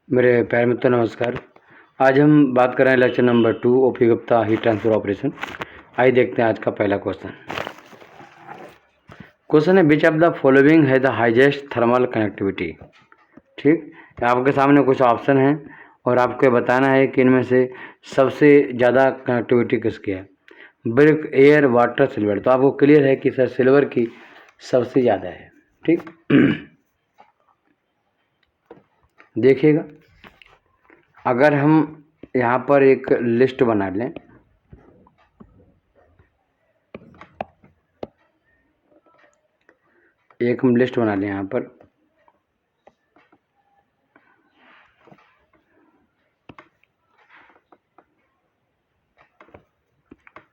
मेरे प्यारे मित्रों नमस्कार। आज हम बात कर रहे हैं lecture number 2 OP Gupta heat transfer operation. आइए देखते हैं आज का पहला क्वेश्चन। क्वेश्चन है विच ऑफ द फॉलोइंग है द हाईएस्ट थर्मल कनेक्टिविटी। ठीक, आपके सामने कुछ ऑप्शन हैं और आपको बताना है कि इनमें से सबसे ज़्यादा कनेक्टिविटी किसकी है। Brick, air, water, silver. तो आपको क्लियर है कि सर सिल्वर की सबसे ज़्यादा है। ठीक देखिएगा, अगर हम यहाँ पर एक लिस्ट बना लें, हम लिस्ट बना लें यहाँ पर।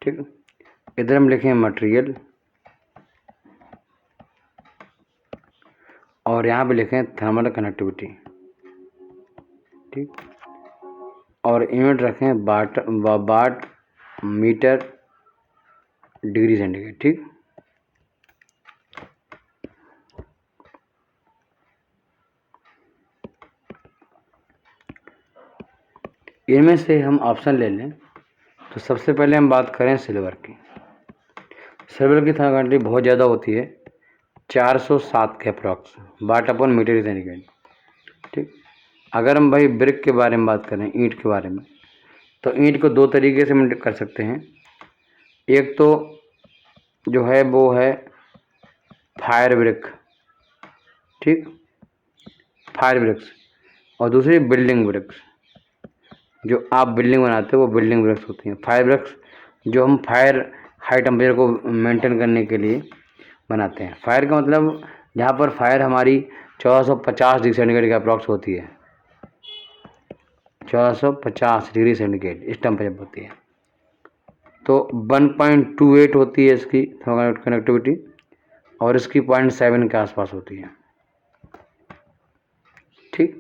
ठीक, इधर हम लिखें मटेरियल और यहाँ पे लिखें थर्मल कनेक्टिविटी। ठीक, और यूनिट रखें वाट मीटर डिग्री सेंटीग्रेड। ठीक, इनमें से हम ऑप्शन ले लें तो सबसे पहले हम बात करें सिल्वर की। सिल्वर की थर्मल कनेक्टिविटी बहुत ज़्यादा होती है, 407 के अप्रॉक्स वाट अपॉन मीटर सेंटीग्रेड। ठीक, अगर हम भाई ब्रिक के बारे में बात करें, ईंट के बारे में, तो ईंट को दो तरीके से हम कर सकते हैं। एक तो जो है वो है फायर ब्रिक। ठीक, फायर ब्रिक्स, और दूसरी बिल्डिंग ब्रिक्स। जो आप बिल्डिंग बनाते हो वो बिल्डिंग ब्रिक्स होती हैं। फायर ब्रिक्स जो हम फायर हाई टेम्परेचर को मेंटेन करने के लिए बनाते हैं। फायर का मतलब जहाँ पर फायर हमारी 1450 डिग्री सेंटीग्रेड के अप्रॉक्स होती है, 1450 डिग्री सेंटीग्रेड इस टेम्परेचर पर होती है। तो 1.28 होती है इसकी थर्मल कनेक्टिविटी और इसकी 0.7 के आसपास होती है। ठीक,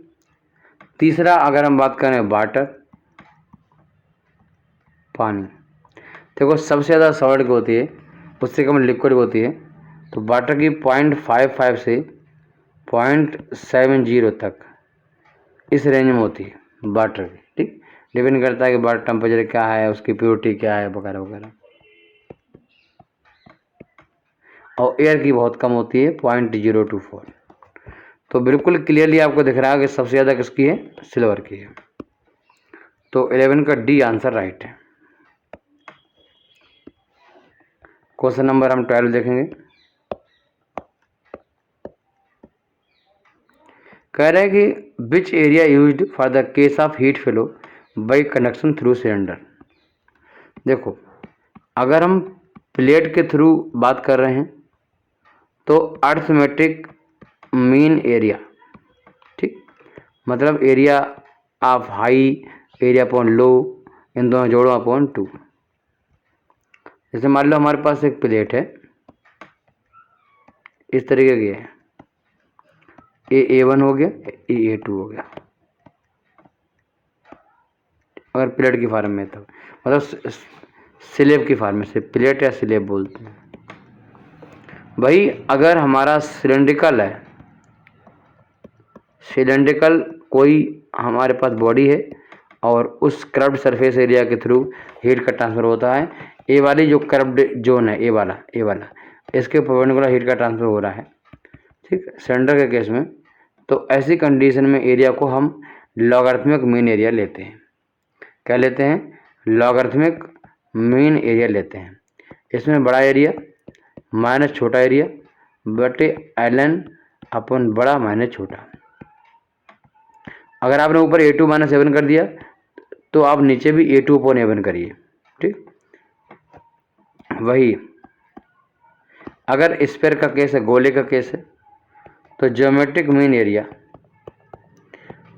तीसरा अगर हम बात करें वाटर, पानी, देखो सबसे ज़्यादा सॉलिड की होती है, उससे कम लिक्विड होती है। तो वाटर की 0.55 से 0.70 तक इस रेंज में होती है वाटर की। ठीक, डिपेंड करता है कि वाटर टेम्परेचर क्या है, उसकी प्योरिटी क्या है वगैरह वगैरह। और एयर की बहुत कम होती है, 0.024। तो बिल्कुल क्लियरली आपको दिख रहा है कि सबसे ज़्यादा किसकी है, सिल्वर की है। तो 11 का डी आंसर राइट है। क्वेश्चन नंबर हम 12 देखेंगे। कह रहे हैं कि which area used for the case of heat flow by conduction through cylinder. देखो, अगर हम प्लेट के थ्रू बात कर रहे हैं तो अर्थमेटिक मीन एरिया, ठीक, मतलब area of high, area upon low, इन दोनों जोड़ो अपॉन 2। जैसे मान लो हमारे पास एक प्लेट है, इस तरीके की है, A1 हो गया, A2 हो गया, अगर प्लेट की फॉर्म में, तो मतलब स्लेब की फॉर्म में से प्लेट या स्लेब बोलते हैं। भाई अगर हमारा सिलेंड्रिकल है, सिलेंड्रिकल कोई हमारे पास बॉडी है और उस कर्व्ड सरफेस एरिया के थ्रू हीट का ट्रांसफ़र होता है। ए वाली जो कर्व्ड जोन है, ए वाला इसके परपेंडिकुलर हीट का ट्रांसफ़र हो रहा है। ठीक, सिलेंडर के केस में तो ऐसी कंडीशन में एरिया को हम लॉगरिथमिक मीन एरिया लेते हैं। क्या लेते हैं, लॉगरिथमिक मीन एरिया लेते हैं। इसमें बड़ा एरिया माइनस छोटा एरिया बटे ln अपन बड़ा माइनस छोटा। अगर आपने ऊपर A2 माइनस A1 कर दिया तो आप नीचे भी A2 अपॉन A1 करिए। ठीक, वही अगर स्फीयर का केस है, गोले का केस है, तो ज्योमेट्रिक मीन एरिया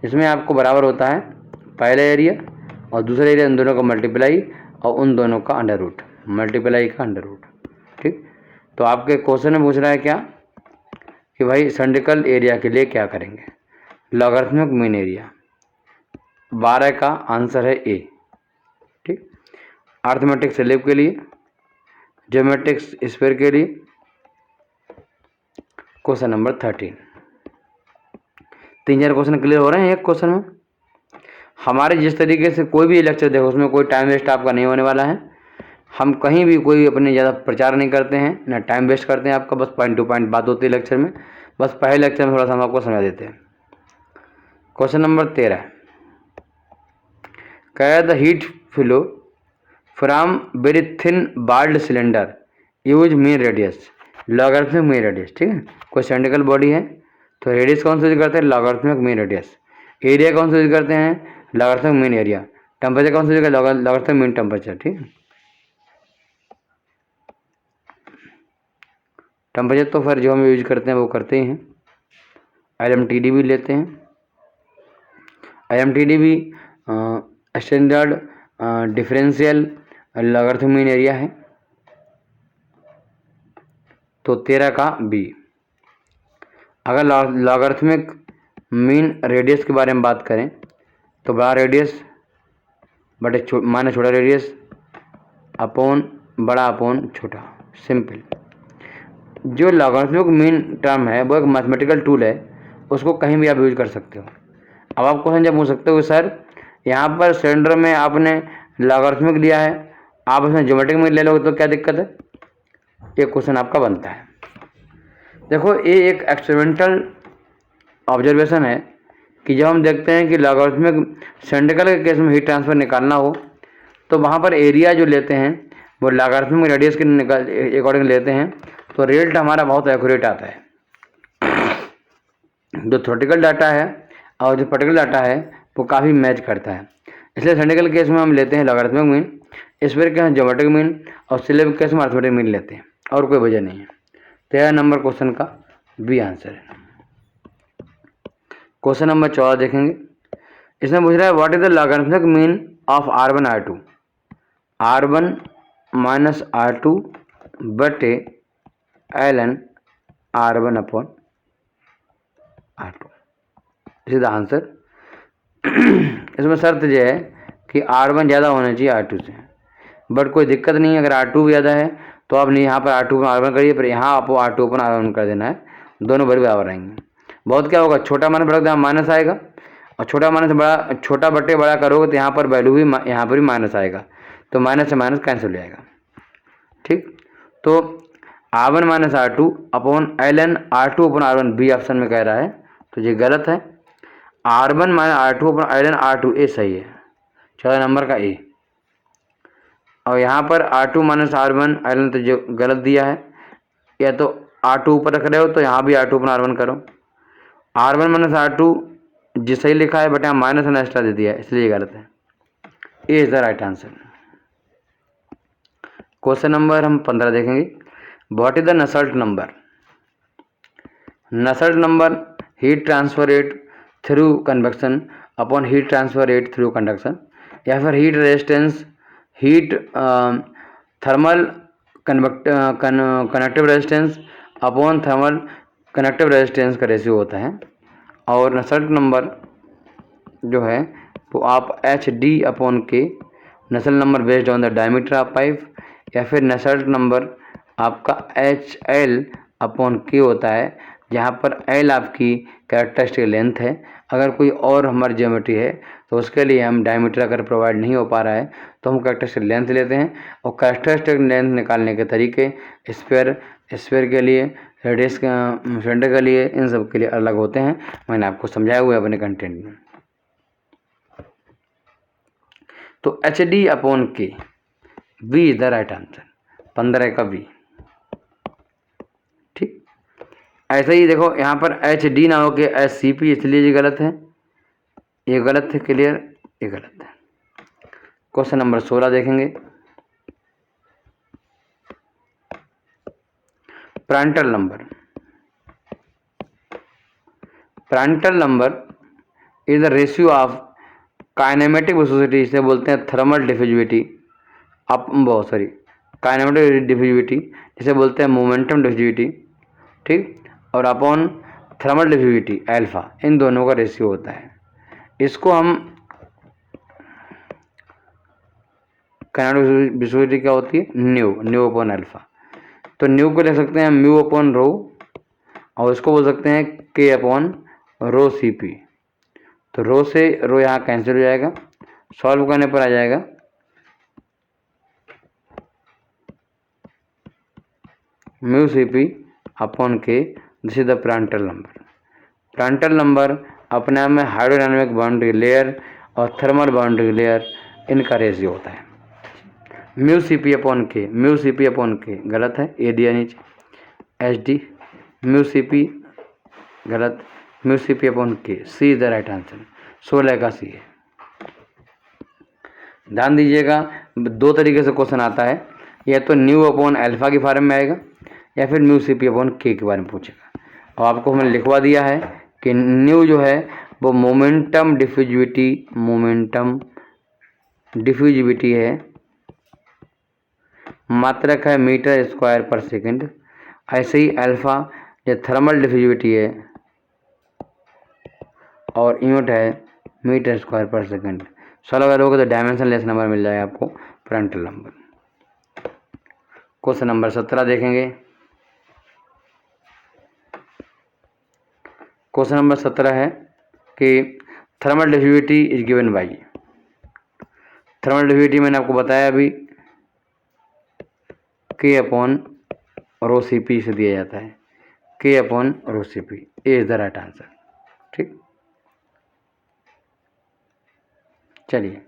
इसमें आपको बराबर होता है पहला एरिया और दूसरा एरिया, इन दोनों का मल्टीप्लाई और उन दोनों का अंडर रूट, मल्टीप्लाई का अंडर रूट। ठीक, तो आपके क्वेश्चन में पूछ रहा है क्या कि भाई सिलेंड्रिकल एरिया के लिए क्या करेंगे, लॉगरिथमिक मीन एरिया। 12 का आंसर है ए। ठीक, अर्थमेटिक स्लेब के लिए, ज्योमेट्रिक स्फीयर के लिए क्वेश्चन नंबर 13। 3-4 क्वेश्चन क्लियर हो रहे हैं एक क्वेश्चन में। हमारे जिस तरीके से कोई भी लेक्चर देखो उसमें कोई टाइम वेस्ट आपका नहीं होने वाला है। हम कहीं भी कोई अपने ज़्यादा प्रचार नहीं करते हैं, ना टाइम वेस्ट करते हैं आपका, बस पॉइंट टू पॉइंट बात होती है लेक्चर में। बस पहले लेक्चर में थोड़ा सा हम आपको समझा देते हैं। क्वेश्चन नंबर 13, कह the heat flow from very thin barred cylinder use mean radius logarithmic mean radius. ठीक है, कोई सिलेंड्रिकल बॉडी है तो रेडियस कौन सा यूज करते हैं? Logarithmic mean radius. एरिया कौन सा यूज करते हैं? Logarithmic mean area. टेम्परेचर कौन सा यूज करते हैं? Logarithmic mean temperature. ठीक है, टेम्परेचर तो फिर जो हम यूज करते हैं वो करते ही हैं। LMTD भी लेते हैं। LMTD भी standard differential logarithmic mean area है। तो 13 का बी। अगर लॉगरिथमिक मीन रेडियस के बारे में बात करें तो बड़ा रेडियस बटे माइनस छोटा रेडियस अपॉन बड़ा अपॉन छोटा, सिंपल। जो लॉगरिथमिक मीन टर्म है वो एक मैथमेटिकल टूल है, उसको कहीं भी आप यूज कर सकते हो। अब आप क्वेश्चन जब पूछ सकते हो सर यहाँ पर सिलेंडर में आपने लॉगरिथमिक लिया है, आप इसमें ज्योमेट्रिक मीन ले लोगे तो क्या दिक्कत है? ये क्वेश्चन आपका बनता है। देखो ये एक एक्सपेरिमेंटल ऑब्जर्वेशन है कि जब हम देखते हैं कि लॉगरिथमिक सिलेंड्रिकल के केस में हीट ट्रांसफर निकालना हो तो वहाँ पर एरिया जो लेते हैं वो लॉगरिथमिक रेडियस के अकॉर्डिंग लेते हैं, तो रिजल्ट हमारा बहुत एक्यूरेट आता है। जो थ्योरेटिकल डाटा है और जो प्रैक्टिकल डाटा है वो काफ़ी मैच करता है। इसलिए सिलेंड्रिकल केस में हम लेते हैं लॉगरिथमिक मीन, स्फीयर के हम ज्योमेट्रिक मीन और सिलेब केस में अर्थमेटिक मीन लेते हैं, और कोई वजह नहीं है। 13 नंबर क्वेश्चन का बी आंसर है। क्वेश्चन नंबर 14 देखेंगे। इसमें पूछ रहा है what is the logarithmic mean of R1 R2 R1 minus R2 बटे ln R1 upon R2। This is the answer. इसमें शर्त यह है कि R1 ज़्यादा होना चाहिए R2 से, बट कोई दिक्कत नहीं है। अगर R2 ज़्यादा है तो आप नहीं यहाँ पर R2 पर R1 करिए, पर यहाँ आपको R2 पर R1 कर देना है, दोनों बराबर आएंगे। बहुत क्या होगा, छोटा माइनस बड़ा माइनस आएगा, और छोटा माइनस बड़ा छोटा बटे बड़ा करोगे तो यहाँ पर वैल्यू भी यहाँ पर भी माइनस आएगा, तो माइनस से माइनस कैंसिल हो जाएगा। ठीक, तो R1 minus R2 upon ln R2 upon R1 B option में कह रहा है, तो ये गलत है। R1 minus R2 upon ln R2 ए सही है, 14 नंबर का ए। और यहाँ पर R2 माइनस R1 ln तो जो गलत दिया है, या तो R2 ऊपर रख रहे हो तो यहाँ भी R2 अपॉन R1 करो। R1 माइनस R2 जो सही लिखा है बट यहाँ माइनस ने एक्स्ट्रा दे दिया है, इसलिए गलत है। A is the right answer. Question number हम 15 देखेंगे। What is the Nusselt number? Nusselt number heat transfer rate through convection upon heat transfer rate through conduction, या फिर heat resistance heat thermal convective resistance upon thermal convective resistance का ratio होता है। और नसल्ट number जो है वो आप HD अपॉन के, नसल number based on the diameter of pipe, या फिर नसल्ट नंबर आपका HL अपॉन के होता है, जहाँ पर L आपकी कैरेक्टरिस्टिक लेंथ है। अगर कोई और हमारी ज्योमेट्री है तो उसके लिए हम डायमीटर अगर प्रोवाइड नहीं हो पा रहा है तो हम कैरेक्टरिस्टिक लेंथ लेते हैं। और कैरेक्टरिस्टिक लेंथ निकालने के तरीके स्फीयर के लिए, रेडियस सिलेंडर के लिए, इन सब के लिए अलग होते हैं। मैंने आपको समझाया हुआ है अपने कंटेंट में। तो HD upon K, B is the right answer, 15 का बी। ठीक, ऐसे ही देखो यहाँ पर HD ना हो के SCP, इसलिए ये गलत है, ये गलत है, क्लियर, ये गलत है। क्वेश्चन नंबर 16 देखेंगे। Prandtl number, Prandtl number is the ratio of kinematic viscosity, इसे बोलते हैं थर्मल डिफ्यूजिविटी, काइनेमेटिक डिफ्यूजिविटी जिसे बोलते हैं मोमेंटम डिफ्यूजिविटी। ठीक, और अपॉन थर्मल डिफ्यूजिविटी अल्फा, इन दोनों का रेशियो होता है। इसको हम काइनेमेटिक विस्कोसिटी क्या होती है, न्यू अपॉन अल्फा। तो न्यू को लिख सकते हैं म्यू अपॉन रो, और इसको बोल सकते हैं के अपॉन रो CP। तो रो से रो यहाँ कैंसिल हो जाएगा, सॉल्व करने पर आ जाएगा mu C P upon K, this is the Prandtl number. Prandtl number अपने आप में हाइड्रोडायनामिक बाउंड्री लेयर और थर्मल बाउंड्री लेयर इनका रेशियो होता है। Mu C P upon K, mu C P upon K गलत है, ए दिया नीचे, H D mu C P गलत, mu C P upon K, C is the right answer, 16 का सी है। ध्यान दीजिएगा, दो तरीके से क्वेश्चन आता है, या तो न्यू अपॉन अल्फा के फॉर्म में आएगा या फिर म्यू सी पी अपॉन के बारे में पूछेगा। और आपको हमने लिखवा दिया है कि न्यू जो है वो मोमेंटम डिफ्यूजिविटी है, मात्रक है मीटर स्क्वायर पर सेकंड। ऐसे ही अल्फा जो थर्मल डिफ्यूजिविटी है और यूनिट है मीटर स्क्वायर पर सेकंड। सॉल्व करोगे तो डायमेंशन लेस नंबर मिल जाएगा आपको, प्रांटल नंबर। क्वेश्चन नंबर 17 देखेंगे। क्वेश्चन नंबर 17 है कि thermal diffusivity is given by, thermal diffusivity मैंने आपको बताया अभी के अपॉन रो सी पी से दिया जाता है, K upon rho C P, A is the right answer. ठीक, चलिए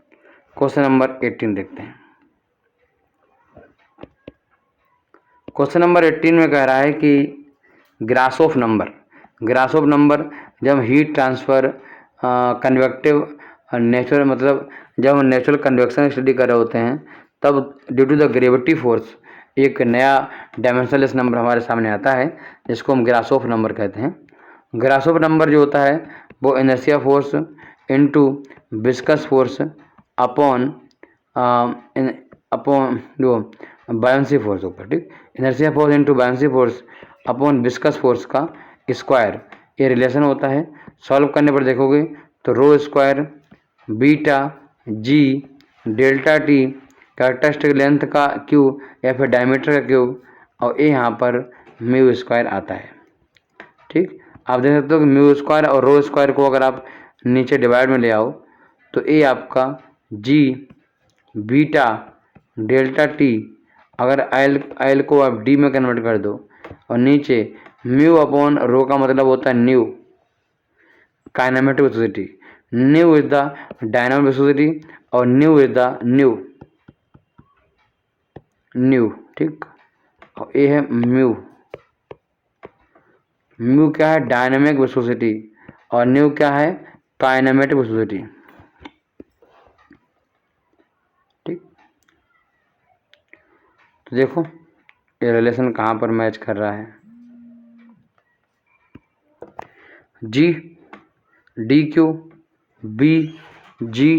क्वेश्चन नंबर 18 देखते हैं। क्वेश्चन नंबर 18 में कह रहा है कि ग्रासोफ नंबर, ग्रासोफ नंबर जब हीट ट्रांसफ़र कन्वेक्टिव नेचुरल, मतलब जब हम नेचुरल कन्वेक्शन स्टडी कर रहे होते हैं तब due to the gravity force एक नया डायमेंशनलेस नंबर हमारे सामने आता है, जिसको हम ग्रासोफ नंबर कहते हैं। ग्रासोफ नंबर जो होता है वो inertia force into viscous force upon जो बायंसी फोर्स होगा। ठीक, inertia force into buoyancy force upon viscous force का स्क्वायर, ये रिलेशन होता है। सॉल्व करने पर देखोगे तो रो स्क्वायर बीटा जी डेल्टा टी कैरेक्टरिस्टिक लेंथ का क्यू या फिर डायमीटर का क्यूब और ए यहाँ पर म्यू स्क्वायर आता है। ठीक, आप देख सकते हो कि म्यू स्क्वायर और रो स्क्वायर को अगर आप नीचे डिवाइड में ले आओ तो ए आपका जी बीटा डेल्टा टी, अगर एल को आप डी में कन्वर्ट कर दो और नीचे म्यू अपॉन रो का मतलब होता है new kinematic viscosity, new is the dynamic viscosity और न्यू इज द न्यू। ठीक, और ये है म्यू, म्यू क्या है डायनामिक विस्कोसिटी और न्यू क्या है काइनेमेटिक विस्कोसिटी। ठीक, तो देखो ये रिलेशन कहाँ पर मैच कर रहा है, G D Q B G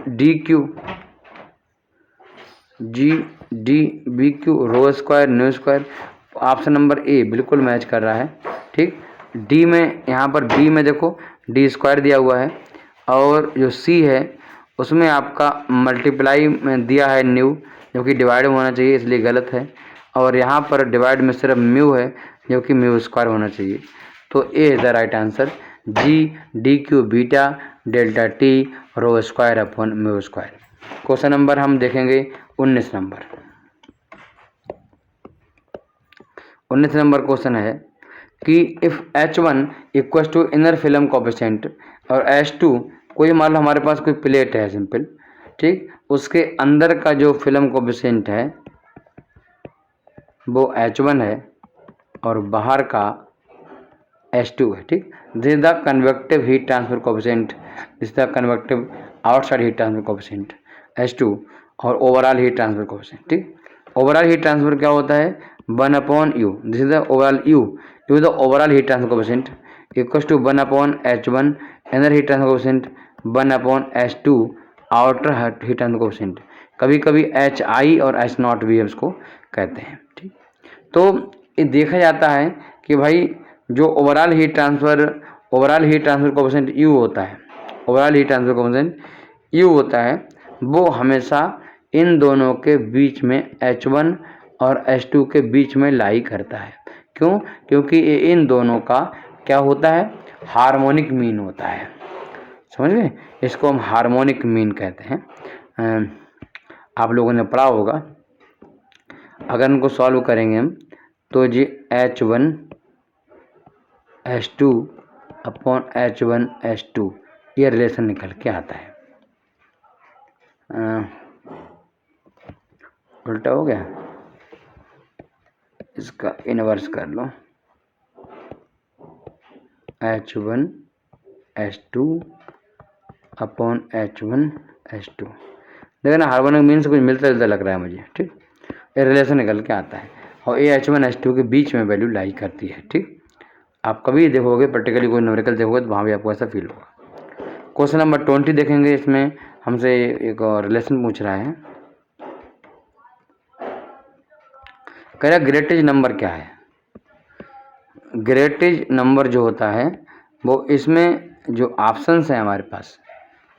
D Q G D B Q rho square nu square, option number A बिल्कुल मैच कर रहा है। ठीक, डी में यहाँ पर बी में देखो डी स्क्वायर दिया हुआ है और जो सी है उसमें आपका मल्टीप्लाई में दिया है न्यू, जो कि डिवाइड होना चाहिए इसलिए गलत है, और यहाँ पर डिवाइड में सिर्फ म्यू है जो कि म्यू स्क्वायर होना चाहिए। तो A is the right answer, G D Q beta delta T rho square upon mu square. Question number हम देखेंगे 19 नंबर। 19 नंबर क्वेश्चन है कि if H1 equal to inner film coefficient और H2 कोई मान लो हमारे पास कोई प्लेट है सिंपल, ठीक, उसके अंदर का जो फिल्म कोएफिशिएंट है वो H1 है और बाहर का H2 है। ठीक, this is the convective heat transfer coefficient, this is the convective outside heat transfer coefficient H2 और ओवरऑल हीट ट्रांसफर कोएफिशिएंट। ठीक, ओवरऑल हीट ट्रांसफर क्या होता है 1/u, this is the overall u is the overall heat transfer coefficient equal to 1/h1 inner heat transfer coefficient 1/h2 outer heat transfer coefficient. कभी कभी HI और H0 भी उसको कहते हैं। ठीक, तो ये देखा जाता है कि भाई जो overall heat transfer coefficient u होता है, overall heat transfer coefficient u होता है, वो हमेशा इन दोनों के बीच में H1 और H2 के बीच में लाई करता है। क्यों? क्योंकि ये इन दोनों का क्या होता है हार्मोनिक मीन होता है। समझ गए। इसको हम हार्मोनिक मीन कहते हैं। आप लोगों ने पढ़ा होगा। अगर इनको सॉल्व करेंगे हम तो जी H1S2 अपॉन H1S2 ये रिलेशन निकल के आता है। उल्टा हो गया, इसका इनवर्स कर लो। H1S2 upon H1S2। देखो ना, हार्मोनिक मीन से कुछ मिलता जुलता लग रहा है मुझे, ठीक। ये रिलेशन निकल के आता है और ये H1S2 के बीच में वैल्यू लाई करती है, ठीक। आप कभी देखोगे प्रैक्टिकली कोई न्यूमेरिकल देखोगे तो वहाँ भी आपको ऐसा फील होगा। क्वेश्चन नंबर 20 देखेंगे। इसमें हमसे एक रिलेशन पूछ रहा है, कह रहा ग्रेटेज नंबर क्या है। ग्रेटेज नंबर जो होता है वो, इसमें जो ऑप्शंस हैं हमारे पास,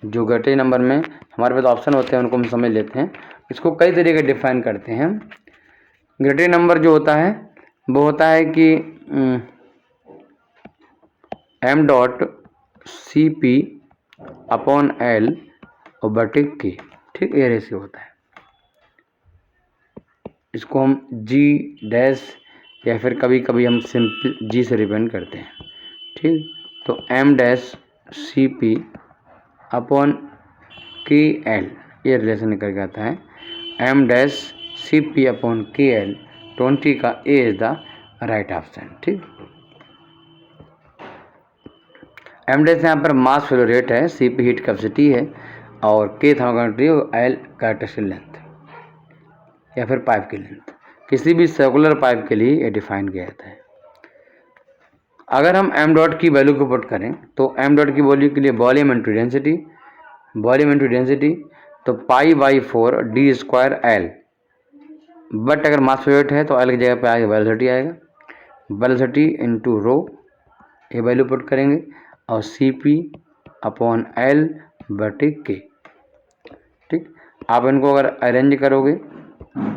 जो ग्रेटेज नंबर में हमारे पास ऑप्शन होते हैं उनको हम समझ लेते हैं। इसको कई तरीके डिफाइन करते हैं। ग्रेटेज नंबर जो होता है वो होता है कि m.Cp अपॉन L और बटे K, ठीक, ये रेशियो होता है। इसको हम G डैश या फिर कभी कभी हम सिंपल G से रिप्रेजेंट करते हैं, ठीक। तो m.Cp अपॉन KL ये रिलेशन निकल के आता है। m.Cp अपॉन KL 20 का A is the right option, ठीक। m' यहाँ पर मास फ्लो रेट है, Cp हीट कैपेसिटी है और K थर्मोकंडक्टिविटी और L कैरेक्टरिस्टिक लेंथ या फिर पाइप की लेंथ। किसी भी सर्कुलर पाइप के लिए ये डिफाइन किया जाता है। अगर हम m डॉट की वैल्यू को पुट करें तो m डॉट की वैल्यू के लिए वॉल्यूम इंटू डेंसिटी, तो π/4 d² L। बट अगर मास फ्लो रेट है तो L की जगह पे आएगा वेलोसिटी आएगा, वेलोसिटी इंटू रो, ये वैल्यू पुट करेंगे और Cp अपॉन L बटे K, ठीक। आप इनको अगर अरेंज करोगे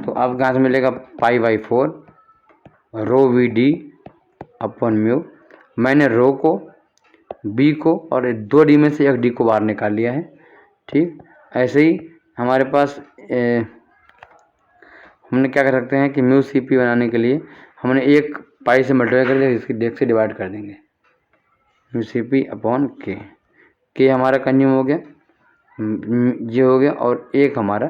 तो आपको यहाँ से मिलेगा π/4 रो VD अपॉन म्यू। मैंने रो को, B को और 2D में से 1D को बाहर निकाल लिया है, ठीक। ऐसे ही हमारे पास हमने क्या कर सकते हैं कि म्यू Cp बनाने के लिए हमने एक पाई से मल्टीप्लाई कर दिया, इसकी डेक से डिवाइड कर देंगे। म्यू Cp अपॉन K हमारा कंज्यूम हो गया, जी हो गया और एक हमारा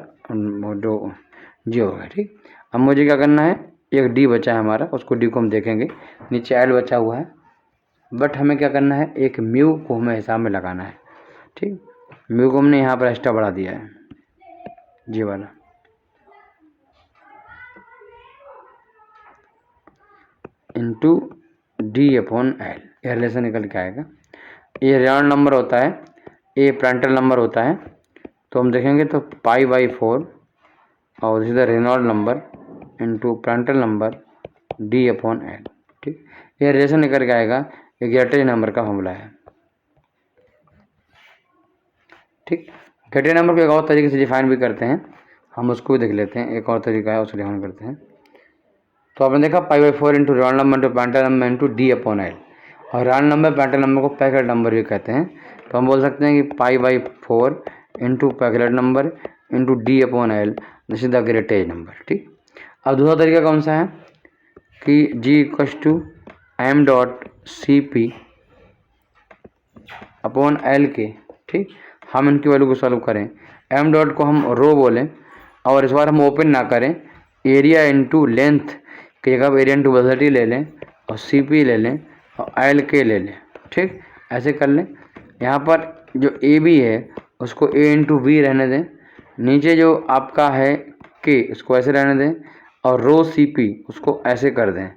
जी हो गया, ठीक। अब मुझे क्या करना है, एक D बचा है हमारा, उसको D को हम देखेंगे, नीचे L बचा हुआ है, बट हमें क्या करना है, एक म्यू को हमें हिसाब में लगाना है, ठीक। म्यू को हमने यहाँ पर एक्स्ट्रा बढ़ा दिया है, जी वाला, इंटू D अपॉन L, यह रिलेशन निकल के आएगा। ये रेनॉल्ड नंबर होता है, ये प्रांटल नंबर होता है, तो हम देखेंगे तो π/4 और this is the Reynold number into Prandtl number D upon L, ठीक। ये रिलेशन निकल के आएगा, ये ग्रेटेज नंबर का फॉर्मूला है, ठीक। ग्रेटेज नंबर को एक और तरीके से डिफाइन भी करते हैं, हम उसको भी देख लेते हैं। एक और तरीका है, उसको डिफाइन करते हैं। तो आपने देखा π/4 into Reynold number into Prandtl number into D upon L, और रेनॉल्ड नंबर प्रांटल नंबर को पैकेट नंबर भी कहते हैं। तो हम बोल सकते हैं कि π/4 into Peclet number into D upon L, this is the Graetz number, ठीक। अब दूसरा तरीका कौन सा है कि G equals to m.Cp upon L के, ठीक। हम इनकी वैल्यू को सॉल्व करें, m डॉट को हम रो बोलें और इस बार हम ओपन ना करें, एरिया इंटू लेंथ की जगह पर एरिया इंटू वेलोसिटी ले लें और Cp ले लें और L के ले लें, ठीक। ऐसे कर लें। यहाँ पर जो AB है उसको A इंटू V रहने दें, नीचे जो आपका है K उसको ऐसे रहने दें और रो Cp उसको ऐसे कर दें।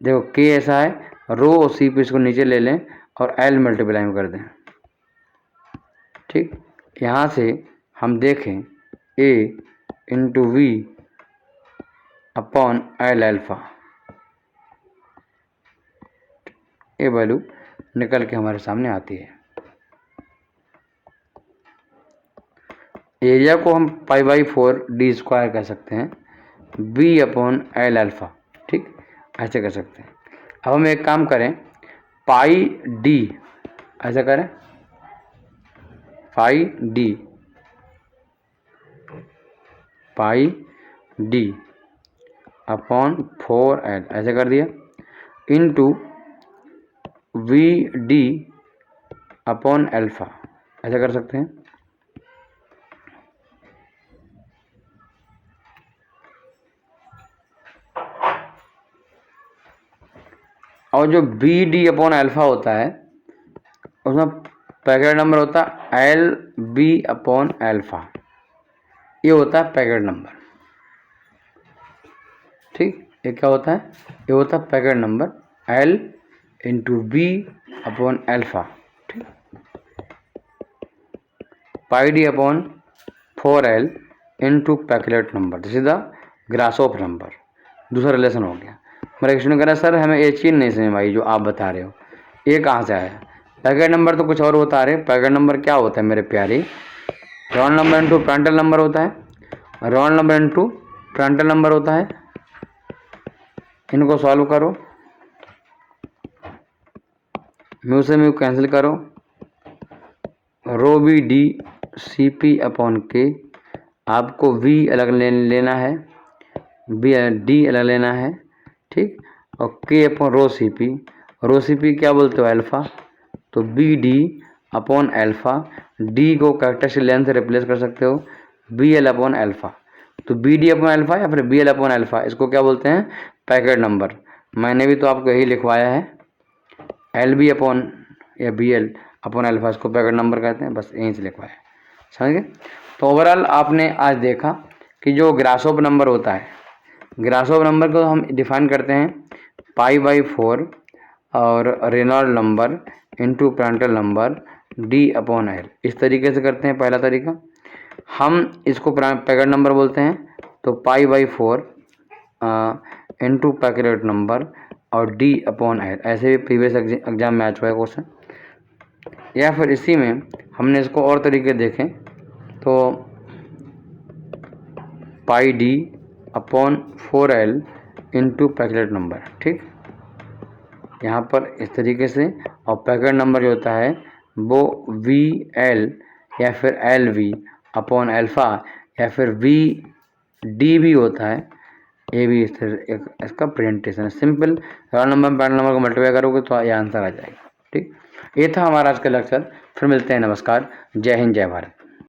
देखो K ऐसा है, रो और Cp इसको नीचे ले लें और L मल्टीप्लाई में कर दें, ठीक। यहाँ से हम देखें A into V upon L alpha, ये वैल्यू निकल के हमारे सामने आती है। एरिया को हम π/4 d² कह सकते हैं, B अपॉन L अल्फ़ा, ठीक, ऐसे कर सकते हैं। अब हम एक काम करें, πD ऐसा करें, पाई डी अपॉन 4L ऐसे कर दिया, into V D upon alpha ऐसे कर सकते हैं। और जो बी डी अपॉन अल्फ़ा होता है उसमें पैकेट नंबर होता है एल बी अपॉन अल्फ़ा, ये होता है पैकेट नंबर। ठीक, ये क्या होता है, ये होता है Peclet number L into B upon alpha. ठीक, pi D upon 4L into Peclet number, this is the Grashof number. दूसरा रिलेशन हो गया। मेरा क्वेश्चन कह रहा है सर हमें ये चीज़ नहीं समझ आई जो आप बता रहे हो, ये कहाँ से आया? पैकेट नंबर तो कुछ और होता है। पैकेट नंबर क्या होता है मेरे प्यारे? Roll number into Prandtl number होता है। Roll number into Prandtl number होता है। इनको सॉल्व करो, म्यू से म्यू कैंसिल करो, rho B D C P upon K, आपको वी अलग लेना है, बी डी अलग लेना है। ठीक, और के अपॉन रो सी पी क्या बोलते हो? अल्फ़ा। तो बी डी अपॉन अल्फ़ा, डी को कैरेक्टरिस्टिक लेंथ से रिप्लेस कर सकते हो, बी एल अपॉन अल्फ़ा। तो बी डी अपॉन अल्फ़ा या फिर बी एल अपॉन अल्फ़ा, इसको क्या बोलते हैं? Packet number. मैंने भी तो आपको यही लिखवाया है, एल बी अपॉन या बी एल अपॉन अल्फ़ा, इसको पैकेट नंबर कहते हैं, बस यहीं से लिखवाया, समझ गए? तो ओवरऑल आपने आज देखा कि जो ग्रासोफ नंबर होता है, ग्रासोफ नंबर को हम डिफाइन करते हैं पाई बाई 4 और Reynold number into Prandtl number D upon L, इस तरीके से करते हैं। पहला तरीका हम इसको पैकेट नंबर बोलते हैं, तो पाई बाई 4 इंटू पैकेट नंबर और डी अपॉन एल, ऐसे भी प्रीवियस एग्जाम में आ चुका है क्वेश्चन। या फिर इसी में हमने इसको और तरीके देखें तो pi D upon 4L into Peclet number. ठीक, यहाँ पर इस तरीके से, और पैकेट नंबर जो होता है वो वी एल या फिर एल वी अपॉन अल्फ़ा या फिर वी डी भी होता है, ये भी इस तरह इसका प्रेजेंटेशन है। Simple roll number packet number को मल्टीप्लाई करोगे तो ये आंसर आ जाएगा। ठीक, ये था हमारा आज का लेक्चर। फिर मिलते हैं, नमस्कार, जय हिंद, जय भारत।